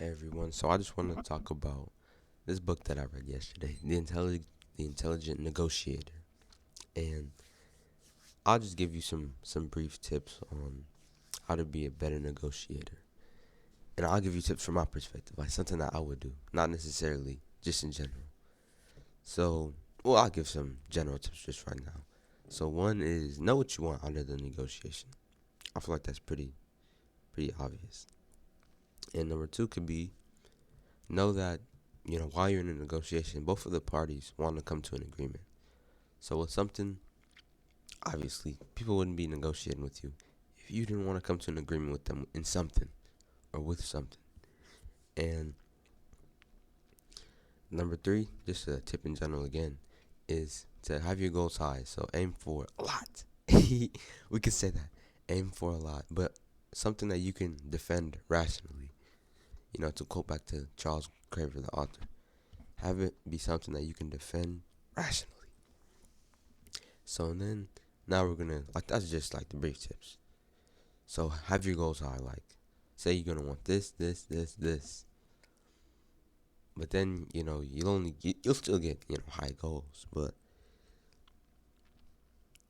Hey everyone, so I just want to talk about this book that I read yesterday, The Intelligent Negotiator, and I'll just give you some brief tips on how to be a better negotiator, and I'll give you tips from my perspective, like something that I would do, not necessarily just in general. So, I'll give some general tips just right now. So one is know what you want out of the negotiation. I feel like that's pretty obvious. And number two could be know that while you're in a negotiation, both of the parties want to come to an agreement. So with something, obviously, people wouldn't be negotiating with you if you didn't want to come to an agreement with them in something or with something. And number three, just a tip in general again, is to have your goals high. So aim for a lot. We could say that. Aim for a lot, but something that you can defend rationally. To quote back to Charles Craver, the author, have it be something that you can defend rationally. So then, now we're gonna that's just like the brief tips. So have your goals high. Like, say you're gonna want this, but then you'll still get high goals, but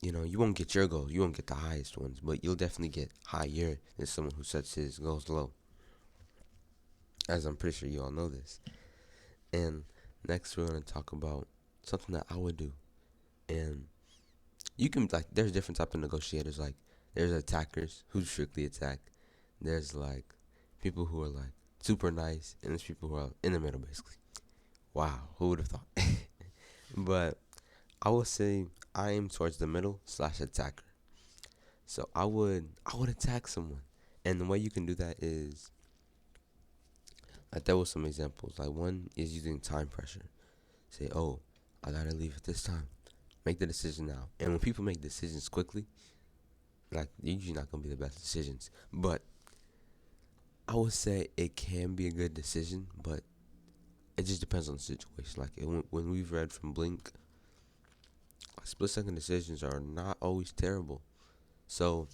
you won't get your goals. You won't get the highest ones, but you'll definitely get higher than someone who sets his goals low. As I'm pretty sure you all know this. And next, we're gonna talk about something that I would do, and you can there's different type of negotiators. Like, there's attackers who strictly attack. There's like people who are like super nice, and there's people who are in the middle, basically. Wow, who would have thought? But I would say I aim towards the middle slash attacker. So I would attack someone, and the way you can do that is like there was some examples. Like, one is using time pressure. Say, oh, I gotta leave at this time. Make the decision now. And when people make decisions quickly, like, usually not gonna be the best decisions. But I would say it can be a good decision, but it just depends on the situation. Like, when we've read from Blink, split second decisions are not always terrible. So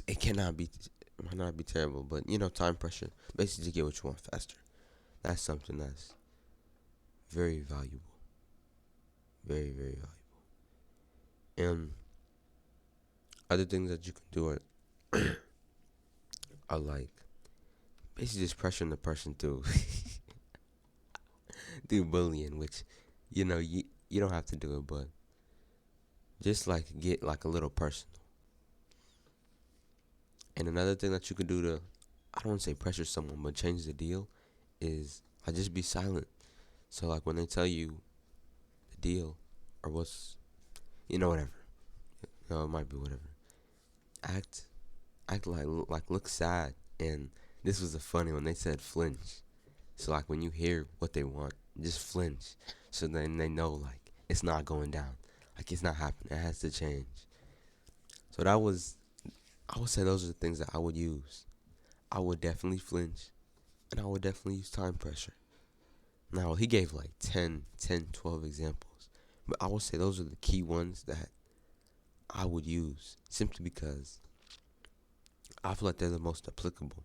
it cannot be, it might not be terrible, but time pressure, basically, to get what you want faster. That's something that's very valuable, very very valuable. And other things that you can do are like basically just pressuring the person to do bullying, which you don't have to do it, but just like get like a little personal. And another thing that you can do to, I don't want to say pressure someone, but change the deal, is like just be silent. So like when they tell you the deal or what's, whatever, it might be whatever. Act act like look sad. And this was the funny when they said flinch. So like when you hear what they want, just flinch. So then they know like it's not going down. Like, it's not happening. It has to change. So I would say those are the things that I would use. I would definitely flinch, and I would definitely use time pressure. Now, he gave like 12 examples, but I would say those are the key ones that I would use simply because I feel like they're the most applicable.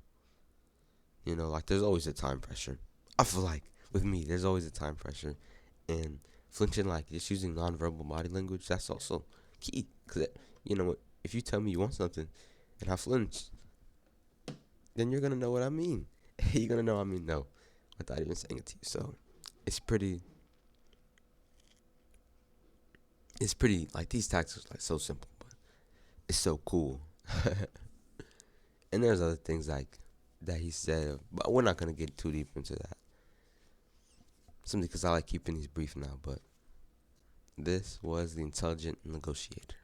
Like, there's always a time pressure. I feel like with me, there's always a time pressure, and flinching, like just using nonverbal body language, that's also key. Cause if you tell me you want something, and I flinch, then you're gonna know what I mean. You're gonna know I mean no, without even saying it to you. So it's pretty, like, these tactics are like so simple, but it's so cool. And there's other things like that he said, but we're not gonna get too deep into that. Simply because I like keeping these brief now. But this was the Intelligent Negotiator.